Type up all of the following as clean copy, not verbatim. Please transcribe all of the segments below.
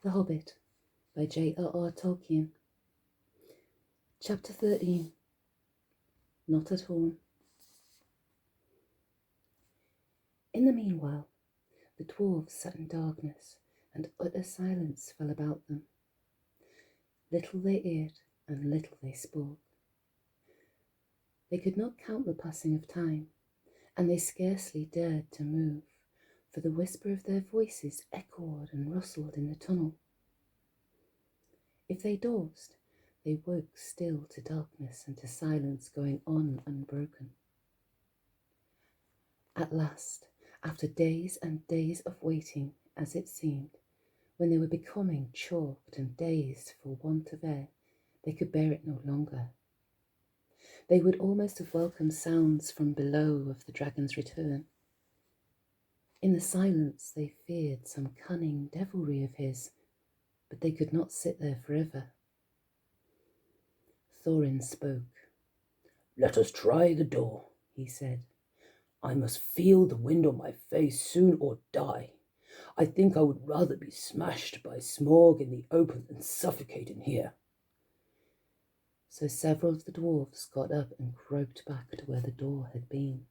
The Hobbit by JRR Tolkien. Chapter 13. Not at Home. In the meanwhile, the dwarves sat in darkness, and utter silence fell about them. Little they ate, and little they spoke. They could not count the passing of time, and they scarcely dared to move, for the whisper of their voices echoed and rustled in the tunnel. If they dozed, they woke still to darkness and to silence going on unbroken. At last, after days and days of waiting, as it seemed, when they were becoming choked and dazed for want of air, they could bear it no longer. They would almost have welcomed sounds from below of the dragon's return. In the silence they feared some cunning devilry of his, but they could not sit there forever. Thorin spoke. "Let us try the door," he said. "I must feel the wind on my face soon or die. I think I would rather be smashed by smog in the open than suffocate in here." So several of the dwarves got up and groped back to where the door had been.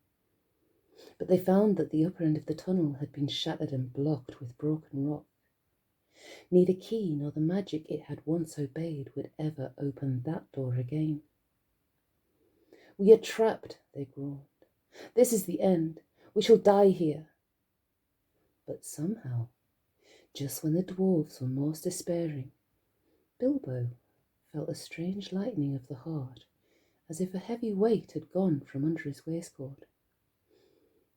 But they found that the upper end of the tunnel had been shattered and blocked with broken rock. Neither key nor the magic it had once obeyed would ever open that door again. "We are trapped," they groaned. "This is the end. We shall die here." But somehow, just when the dwarves were most despairing, Bilbo felt a strange lightening of the heart, as if a heavy weight had gone from under his waistcoat.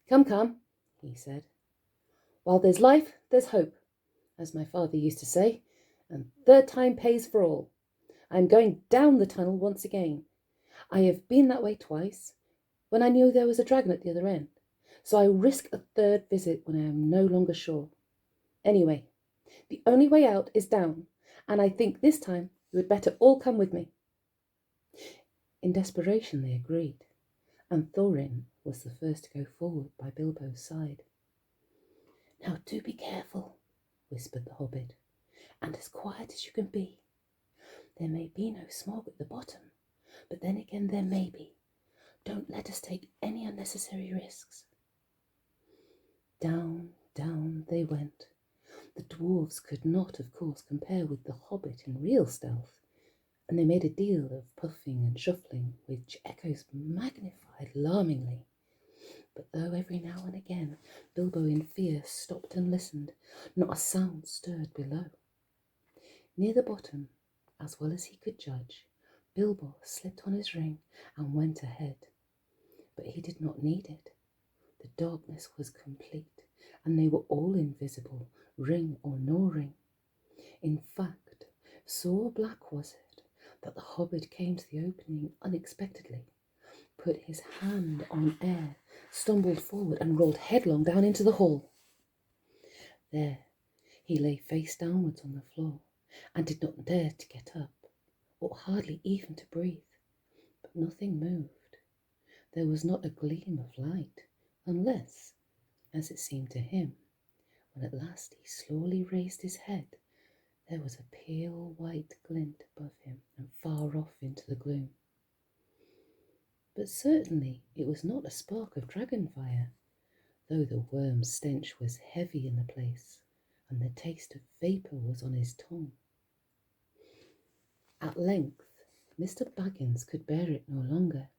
Come," he said. "While there's life, there's hope, as my father used to say, and third time pays for all. I am going down the tunnel once again. I have been that way twice, when I knew there was a dragon at the other end, so I risk a third visit when I am no longer sure. Anyway, the only way out is down, and I think this time you had better all come with me." In desperation they agreed, and Thorin was the first to go forward by Bilbo's side. "Now do be careful," whispered the hobbit, "and as quiet as you can be. There may be no smog at the bottom, but then again there may be. Don't let us take any unnecessary risks." Down, down they went. The dwarves could not, of course, compare with the hobbit in real stealth, and they made a deal of puffing and shuffling, which echoes magnified alarmingly. But though every now and again Bilbo in fear stopped and listened, not a sound stirred below. Near the bottom, as well as he could judge, Bilbo slipped on his ring and went ahead. But he did not need it. The darkness was complete, and they were all invisible, ring or no ring. In fact, so black was it that the hobbit came to the opening unexpectedly, put his hand on air, stumbled forward, and rolled headlong down into the hall. There he lay face downwards on the floor, and did not dare to get up, or hardly even to breathe. But nothing moved. There was not a gleam of light, unless, as it seemed to him, when at last he slowly raised his head, there was a pale white glint above him and far off into the gloom. But certainly it was not a spark of dragon fire, though the worm's stench was heavy in the place, and the taste of vapour was on his tongue. At length Mr. Baggins could bear it no longer.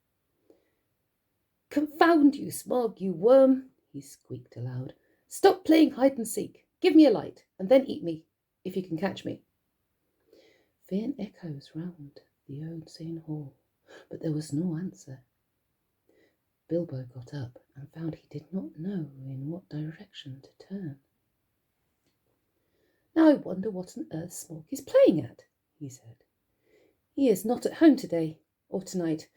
"Confound you, Smog, you worm," he squeaked aloud. "Stop playing hide and seek. Give me a light, and then eat me, if you can catch me." Faint echoes round the insane hall, but there was no answer. Bilbo got up and found he did not know in what direction to turn. "Now I wonder what on earth Smog is playing at," he said. "He is not at home today, or tonight,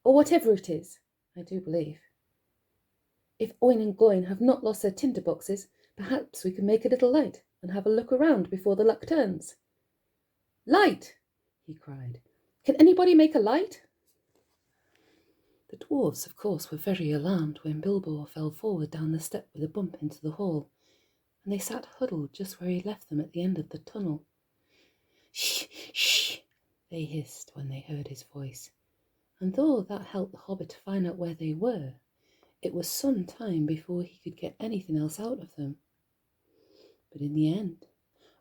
or whatever it is, I do believe. If Oin and Gloin have not lost their tinder boxes, perhaps we can make a little light and have a look around before the luck turns." "Light!" he cried. "Can anybody make a light?" The dwarves, of course, were very alarmed when Bilbo fell forward down the step with a bump into the hall, and they sat huddled just where he left them at the end of the tunnel. "Shh, shh," they hissed when they heard his voice, and though that helped the hobbit to find out where they were, it was some time before he could get anything else out of them. But in the end,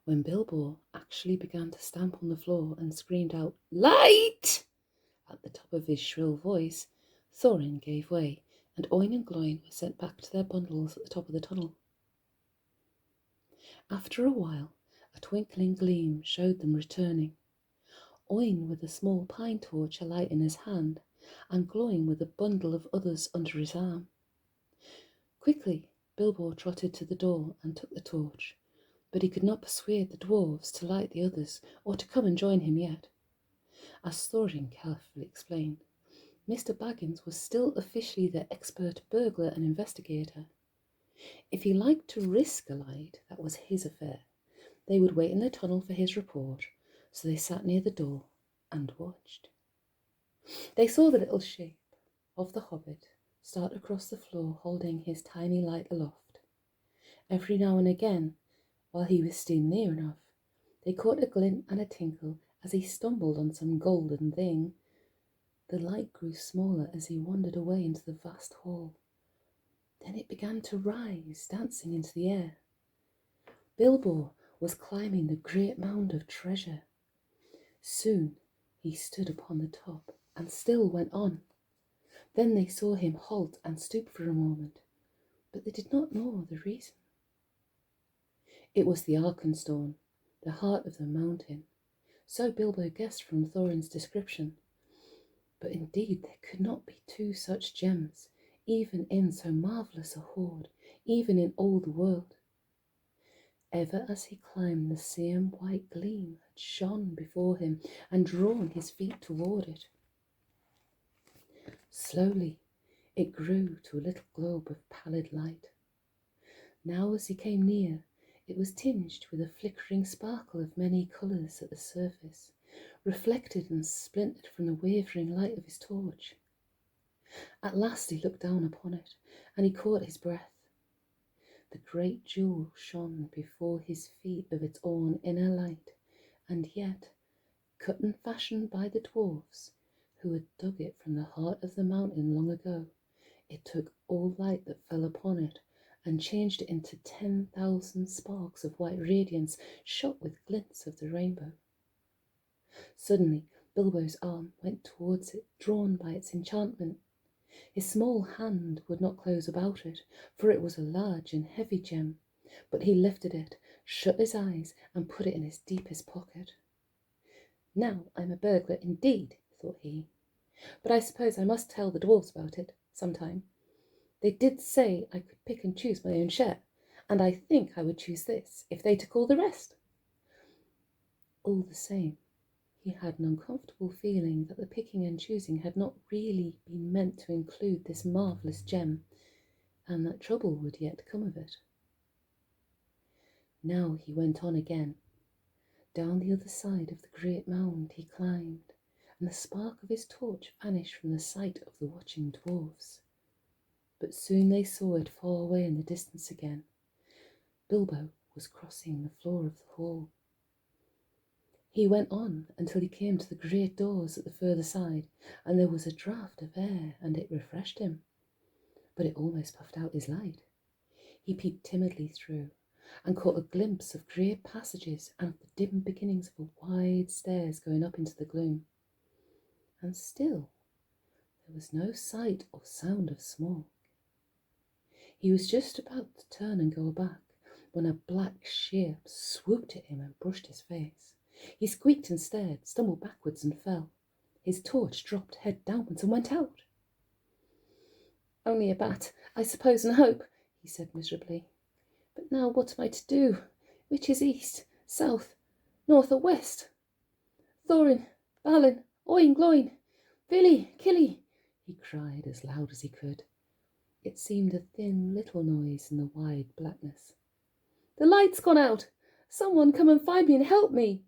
when Bilbo actually began to stamp on the floor and screamed out, "Light!" at the top of his shrill voice, Thorin gave way, and Oin and Gloin were sent back to their bundles at the top of the tunnel. After a while, a twinkling gleam showed them returning, Oin with a small pine torch alight in his hand, and Gloin with a bundle of others under his arm. Quickly, Bilbo trotted to the door and took the torch, but he could not persuade the dwarves to light the others or to come and join him yet. As Thorin carefully explained, Mr. Baggins was still officially their expert burglar and investigator. If he liked to risk a light, that was his affair. They would wait in the tunnel for his report, so they sat near the door and watched. They saw the little shape of the hobbit start across the floor holding his tiny light aloft. Every now and again, while he was still near enough, they caught a glint and a tinkle as he stumbled on some golden thing. The light grew smaller as he wandered away into the vast hall. Then it began to rise, dancing into the air. Bilbo was climbing the great mound of treasure. Soon he stood upon the top and still went on. Then they saw him halt and stoop for a moment, but they did not know the reason. It was the Arkenstone, the heart of the mountain. So Bilbo guessed from Thorin's description. But indeed there could not be two such gems, even in so marvellous a hoard, even in all the world. Ever as he climbed, the same white gleam had shone before him and drawn his feet toward it. Slowly it grew to a little globe of pallid light. Now as he came near, it was tinged with a flickering sparkle of many colours at the surface, reflected and splintered from the wavering light of his torch. At last he looked down upon it, and he caught his breath. The great jewel shone before his feet of its own inner light, and yet, cut and fashioned by the dwarfs, who had dug it from the heart of the mountain long ago, it took all light that fell upon it, and changed it into 10,000 sparks of white radiance, shot with glints of the rainbow. Suddenly, Bilbo's arm went towards it, drawn by its enchantment. His small hand would not close about it, for it was a large and heavy gem, but he lifted it, shut his eyes, and put it in his deepest pocket. "Now I'm a burglar indeed," thought he, "but I suppose I must tell the dwarves about it some time. They did say I could pick and choose my own share, and I think I would choose this if they took all the rest." All the same, he had an uncomfortable feeling that the picking and choosing had not really been meant to include this marvellous gem, and that trouble would yet come of it. Now he went on again. Down the other side of the great mound he climbed, and the spark of his torch vanished from the sight of the watching dwarfs. But soon they saw it far away in the distance again. Bilbo was crossing the floor of the hall. He went on until he came to the great doors at the further side, and there was a draught of air, and it refreshed him. But it almost puffed out his light. He peeped timidly through, and caught a glimpse of great passages and of the dim beginnings of a wide stairs going up into the gloom. And still there was no sight or sound of smoke. He was just about to turn and go back, when a black shape swooped at him and brushed his face. He squeaked and stared, stumbled backwards and fell. His torch dropped head downwards and went out. "Only a bat, I suppose, and hope," he said miserably. "But now what am I to do? Which is east, south, north, or west? Thorin, Balin, Oin, Gloin, Vili, Killy," he cried as loud as he could. It seemed a thin little noise in the wide blackness. "The light's gone out! Someone come and find me and help me!"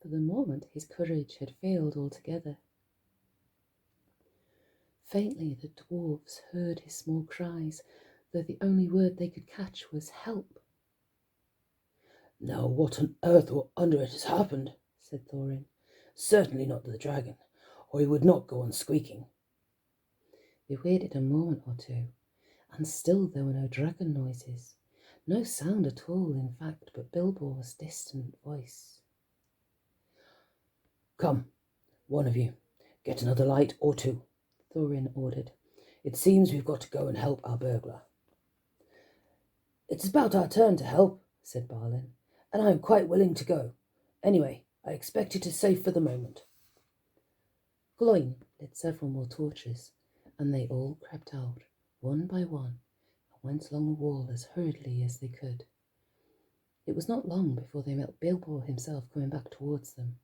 For the moment his courage had failed altogether. Faintly the dwarfs heard his small cries, though the only word they could catch was "help." Now what on earth or under it has happened? Said Thorin. Certainly not the dragon, or he would not go on squeaking. They waited a moment or two, and still there were no dragon noises. No sound at all, in fact, but Bilbo's distant voice. Come, one of you, get another light or two, Thorin ordered. It seems we've got to go and help our burglar. It's about our turn to help, said Balin, and I am quite willing to go. Anyway, I expect it is safe for the moment. Gloin lit several more torches, and they all crept out, one by one, and went along the wall as hurriedly as they could. It was not long before they met Bilbo himself coming back towards them.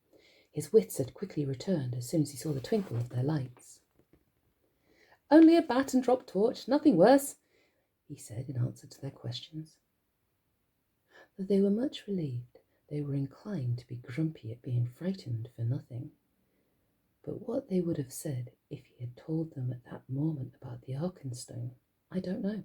His wits had quickly returned as soon as he saw the twinkle of their lights. "Only a bat and drop torch, nothing worse," he said in answer to their questions. Though they were much relieved, they were inclined to be grumpy at being frightened for nothing. But what they would have said if he had told them at that moment about the Arkenstone, I don't know.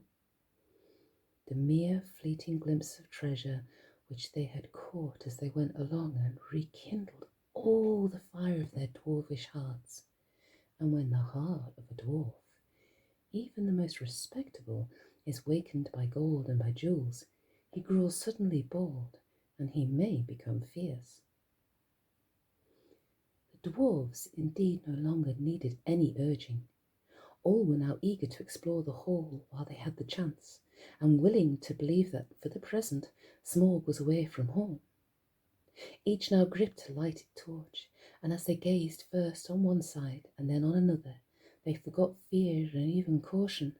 The mere fleeting glimpse of treasure which they had caught as they went along and rekindled all the fire of their dwarfish hearts. And when the heart of a dwarf, even the most respectable, is wakened by gold and by jewels, he grows suddenly bold, and he may become fierce. The dwarves indeed no longer needed any urging. All were now eager to explore the hall while they had the chance, and willing to believe that, for the present, Smaug was away from home. Each now gripped a lighted torch, and as they gazed first on one side and then on another, they forgot fear and even caution.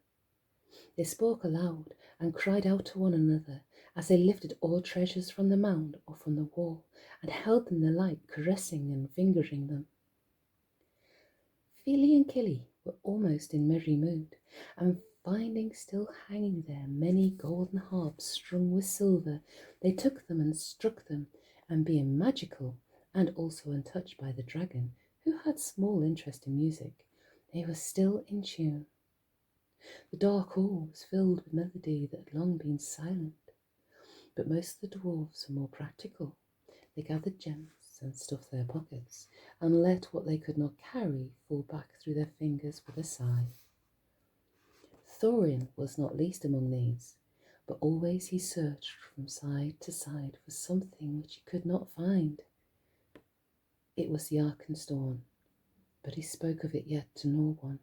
They spoke aloud and cried out to one another as they lifted all treasures from the mound or from the wall and held them in the light, caressing and fingering them. Fili and Kili were almost in merry mood, and finding still hanging there many golden harps strung with silver, they took them and struck them, and being magical, and also untouched by the dragon, who had small interest in music, they were still in tune. The dark hall was filled with melody that had long been silent, but most of the dwarfs were more practical. They gathered gems and stuffed their pockets, and let what they could not carry fall back through their fingers with a sigh. Thorin was not least among these, but always he searched from side to side for something which he could not find. It was the Arkenstone, but he spoke of it yet to no one.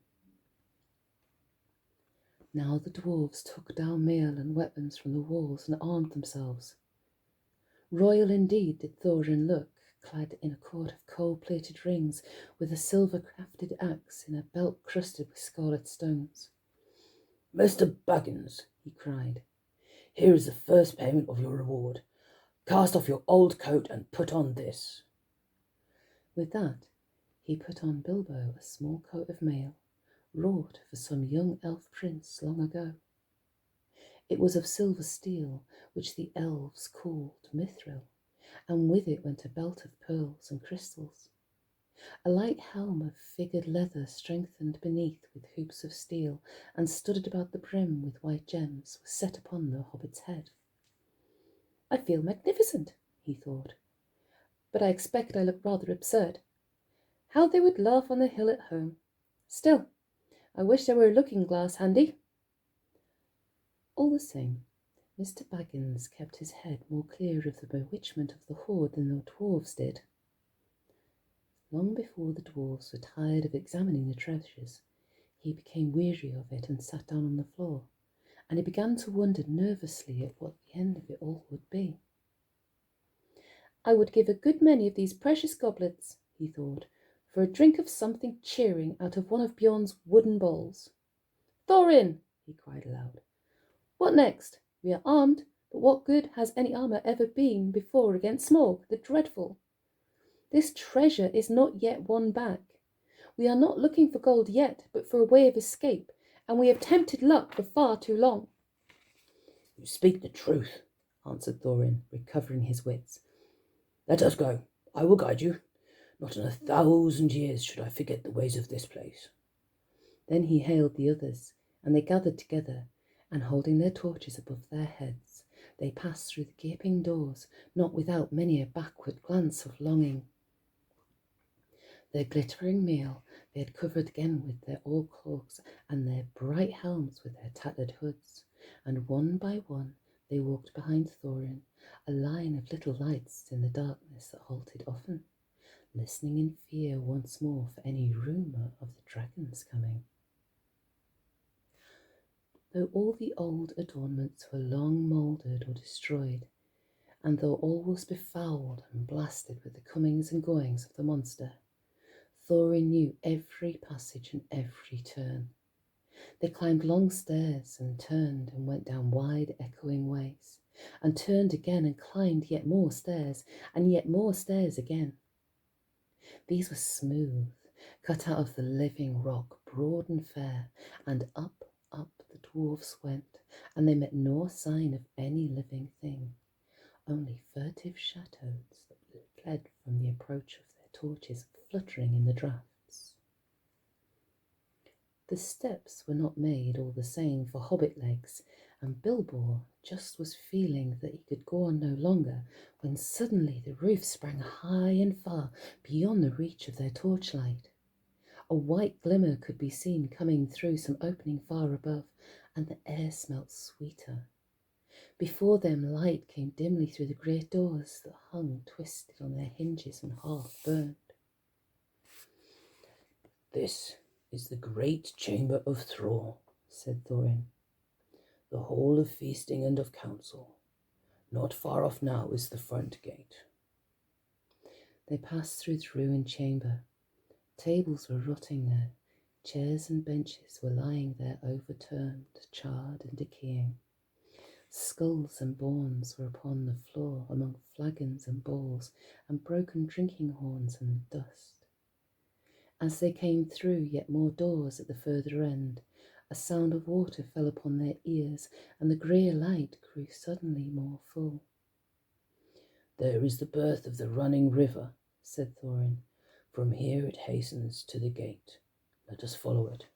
Now the dwarves took down mail and weapons from the walls and armed themselves. Royal indeed did Thorin look, clad in a coat of gold-plated rings, with a silver-crafted axe in a belt crusted with scarlet stones. "Mr. Baggins," he cried, "here is the first payment of your reward. Cast off your old coat and put on this." With that, he put on Bilbo a small coat of mail, wrought for some young elf prince long ago. It was of silver steel, which the elves called mithril, and with it went a belt of pearls and crystals. A light helm of figured leather strengthened beneath with hoops of steel and studded about the brim with white gems was set upon the hobbit's head. "I feel magnificent," he thought, "but I expect I look rather absurd. How they would laugh on the hill at home. Still, I wish there were a looking-glass handy." All the same, Mr. Baggins kept his head more clear of the bewitchment of the hoard than the dwarves did. Long before the dwarves were tired of examining the treasures, he became weary of it and sat down on the floor, and he began to wonder nervously at what the end of it all would be. "I would give a good many of these precious goblets," he thought, "for a drink of something cheering out of one of Bjorn's wooden bowls. Thorin!" he cried aloud. "What next? We are armed, but what good has any armour ever been before against Smaug the Dreadful? This treasure is not yet won back. We are not looking for gold yet, but for a way of escape, and we have tempted luck for far too long." "You speak the truth," answered Thorin, recovering his wits. "Let us go. I will guide you. Not in 1,000 years should I forget the ways of this place." Then he hailed the others, and they gathered together, and holding their torches above their heads, They passed through the gaping doors, not without many a backward glance of longing. Their glittering meal they had covered again with their old cloaks and their bright helms with their tattered hoods, and one by one they walked behind Thorin, a line of little lights in the darkness that halted often, listening in fear once more for any rumour of the dragon's coming. Though all the old adornments were long mouldered or destroyed, and though all was befouled and blasted with the comings and goings of the monster, Thorin knew every passage and every turn. They climbed long stairs and turned and went down wide echoing ways, and turned again and climbed yet more stairs and yet more stairs again. These were smooth, cut out of the living rock, broad and fair, and up the dwarfs went, and they met no sign of any living thing, only furtive shadows that fled from the approach of their torches fluttering in the draughts. The steps were not made all the same for hobbit legs, and Bilbo just was feeling that he could go on no longer, when suddenly the roof sprang high and far beyond the reach of their torchlight. A white glimmer could be seen coming through some opening far above, and the air smelt sweeter. Before them light came dimly through the great doors that hung twisted on their hinges and half burned. "This is the great chamber of thrall," said Thorin, "the hall of feasting and of council. Not far off now is the front gate." They passed through the ruined chamber. Tables were rotting there, chairs and benches were lying there overturned, charred and decaying. Skulls and bones were upon the floor among flagons and bowls and broken drinking horns and dust. As they came through yet more doors at the further end, a sound of water fell upon their ears, and the grey light grew suddenly more full. "There is the birth of the running river," said Thorin. "From here it hastens to the gate. Let us follow it."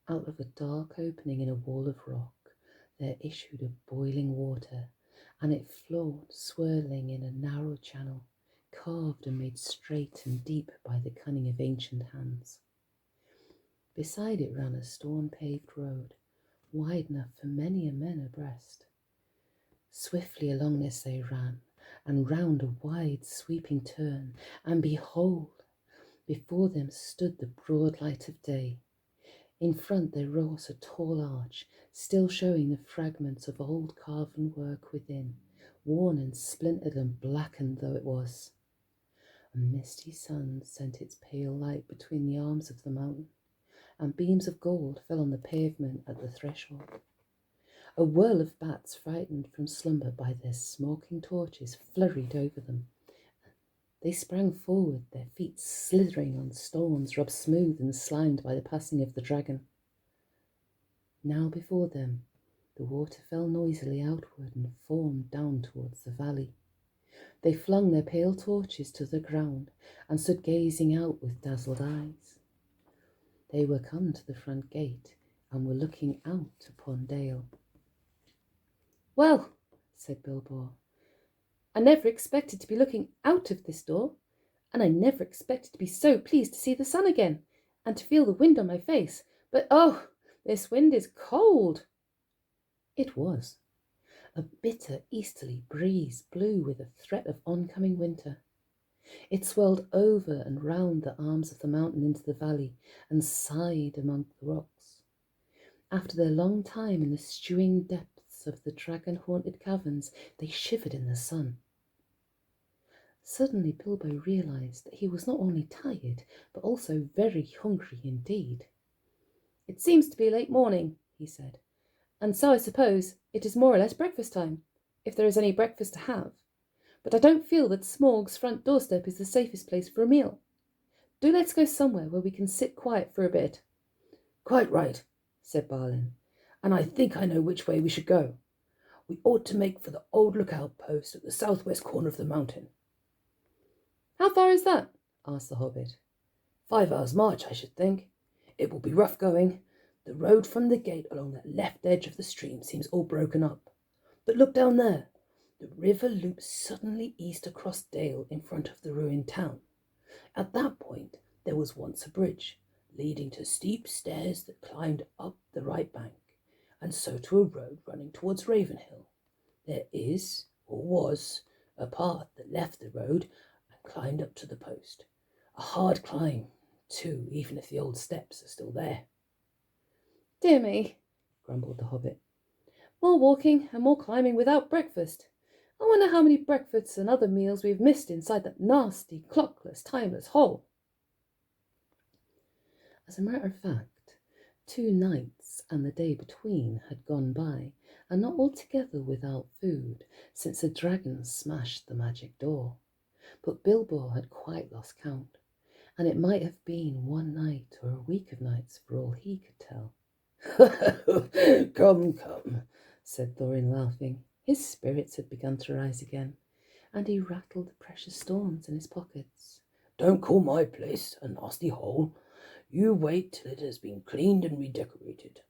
Out of a dark opening in a wall of rock there issued a boiling water, and it flowed swirling in a narrow channel, carved and made straight and deep by the cunning of ancient hands. Beside it ran a stone-paved road, wide enough for many a man abreast. Swiftly along this they ran, and round a wide sweeping turn, and behold, before them stood the broad light of day. In front there rose a tall arch, still showing the fragments of old carven work within, worn and splintered and blackened though it was. A misty sun sent its pale light between the arms of the mountain, and beams of gold fell on the pavement at the threshold. A whirl of bats, frightened from slumber by their smoking torches, flurried over them. They sprang forward, their feet slithering on stones rubbed smooth and slimed by the passing of the dragon. Now before them the water fell noisily outward and foamed down towards the valley. They flung their pale torches to the ground and stood gazing out with dazzled eyes. They were come to the front gate and were looking out upon Dale. "Well," said Bilbo, "I never expected to be looking out of this door, and I never expected to be so pleased to see the sun again, and to feel the wind on my face. But oh, this wind is cold." It was. A bitter easterly breeze blew with a threat of oncoming winter. It swirled over and round the arms of the mountain into the valley and sighed among the rocks. After their long time in the stewing depths of the dragon-haunted caverns, they shivered in the sun. Suddenly Bilbo realised that he was not only tired, but also very hungry indeed. "It seems to be late morning," he said, "and so I suppose it is more or less breakfast time, if there is any breakfast to have. But I don't feel that Smaug's front doorstep is the safest place for a meal. Do let's go somewhere where we can sit quiet for a bit." "Quite right," said Balin, "and I think I know which way we should go. We ought to make for the old lookout post at the southwest corner of the mountain." "How far is that?" asked the hobbit. 5 hours' march, I should think. It will be rough going, The road from the gate along the left edge of the stream seems all broken up. But look down there. The river loops suddenly east across Dale in front of the ruined town. At that point, there was once a bridge, leading to steep stairs that climbed up the right bank, and so to a road running towards Ravenhill. There is, or was, a path that left the road and climbed up to the post. A hard climb, too, even if the old steps are still there. Dear me, grumbled the Hobbit. More walking and more climbing without breakfast. I wonder how many breakfasts and other meals we've missed inside that nasty, clockless, timeless hole. As a matter of fact, 2 nights and the day between had gone by, and not altogether without food, since the dragon smashed the magic door. But Bilbo had quite lost count, and it might have been 1 night or a week of nights for all he could tell. Come, come, said Thorin, laughing. His spirits had begun to rise again, and he rattled the precious stones in his pockets. Don't call my place a nasty hole. You wait till it has been cleaned and redecorated.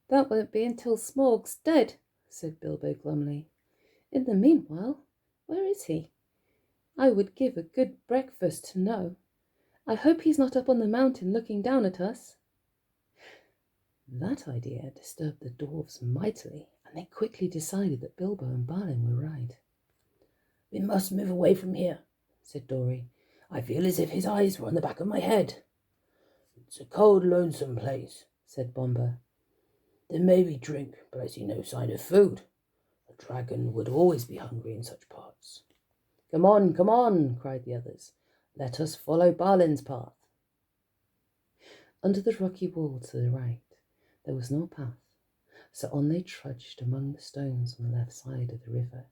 That won't be until Smaug's dead, said Bilbo glumly. In the meanwhile, where is he? I would give a good breakfast to know. I hope he's not up on the mountain looking down at us. That idea disturbed the dwarfs mightily, and they quickly decided that Bilbo and Balin were right. We must move away from here, said Dori. I feel as if his eyes were on the back of my head. It's a cold, lonesome place, said Bomba. There may be drink, but I see no sign of food. A dragon would always be hungry in such parts. Come on, cried the others. Let us follow Balin's path. Under the rocky wall to the right, there was no path, so on they trudged among the stones on the left side of the river,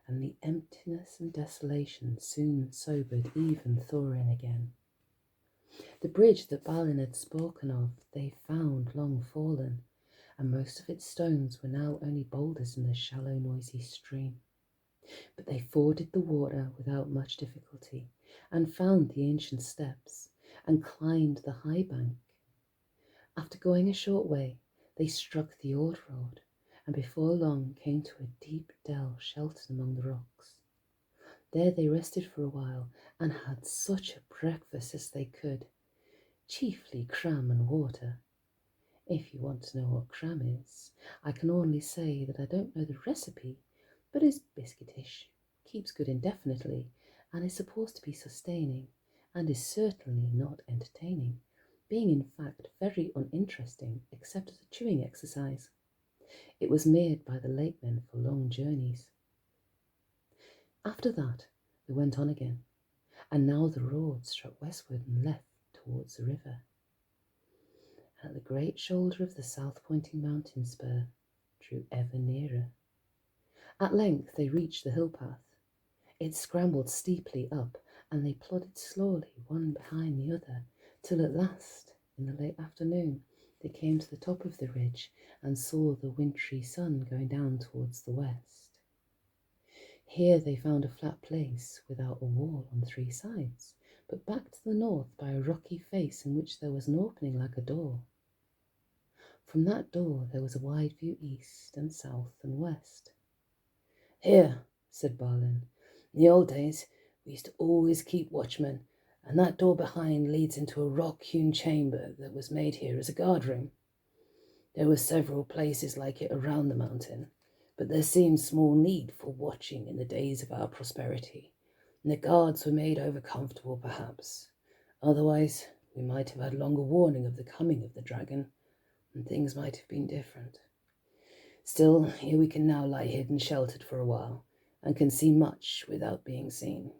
and the emptiness and desolation soon sobered even Thorin again. The bridge that Balin had spoken of they found long fallen, and most of its stones were now only boulders in the shallow, noisy stream. But they forded the water without much difficulty, and found the ancient steps, and climbed the high bank. After going a short way, they struck the old road, and before long came to a deep dell sheltered among the rocks. There they rested for a while, and had such a breakfast as they could, chiefly cram and water. If you want to know what cram is, I can only say that I don't know the recipe, but is biscuitish, keeps good indefinitely, and is supposed to be sustaining, and is certainly not entertaining, being in fact very uninteresting except as a chewing exercise. It was made by the lake men for long journeys. After that they went on again, and now the road struck westward and left towards the river. At the great shoulder of the south-pointing mountain spur drew ever nearer. At length they reached the hill path. It scrambled steeply up, and they plodded slowly one behind the other, till at last, in the late afternoon, they came to the top of the ridge and saw the wintry sun going down towards the west. Here they found a flat place without a wall on 3 sides, but back to the north by a rocky face in which there was an opening like a door. From that door there was a wide view east and south and west. Here, said Balin, in the old days we used to always keep watchmen, and that door behind leads into a rock-hewn chamber that was made here as a guard-room. There were several places like it around the mountain, but there seemed small need for watching in the days of our prosperity, and the guards were made over-comfortable perhaps. Otherwise, we might have had longer warning of the coming of the dragon, and things might have been different. Still, here we can now lie hid and sheltered for a while, and can see much without being seen.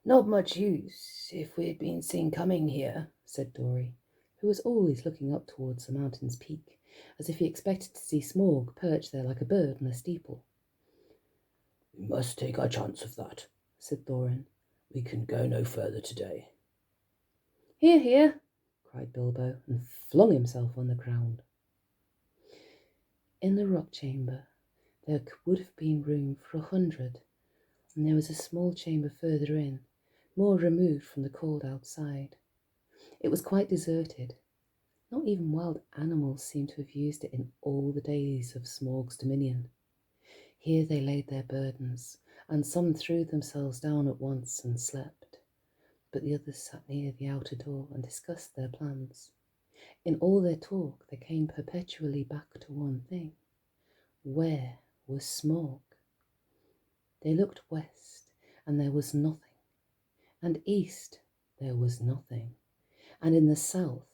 Not much use if we had been seen coming here, said Dori, who was always looking up towards the mountain's peak, as if he expected to see Smaug perched there like a bird on a steeple. We must take our chance of that, said Thorin. We can go no further today. Here, here, cried Bilbo, and flung himself on the ground. In the rock chamber there would have been room for 100, and there was a small chamber further in, more removed from the cold outside. It was quite deserted. Not even wild animals seemed to have used it in all the days of Smaug's dominion. Here they laid their burdens, and some threw themselves down at once and slept, but the others sat near the outer door and discussed their plans. In all their talk they came perpetually back to one thing. Where was Smaug? They looked west, and there was nothing, and east there was nothing, and in the south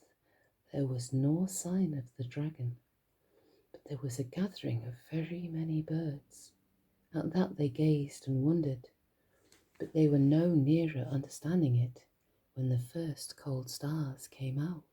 there was no sign of the dragon. But there was a gathering of very many birds. At that they gazed and wondered, but they were no nearer understanding it when the first cold stars came out.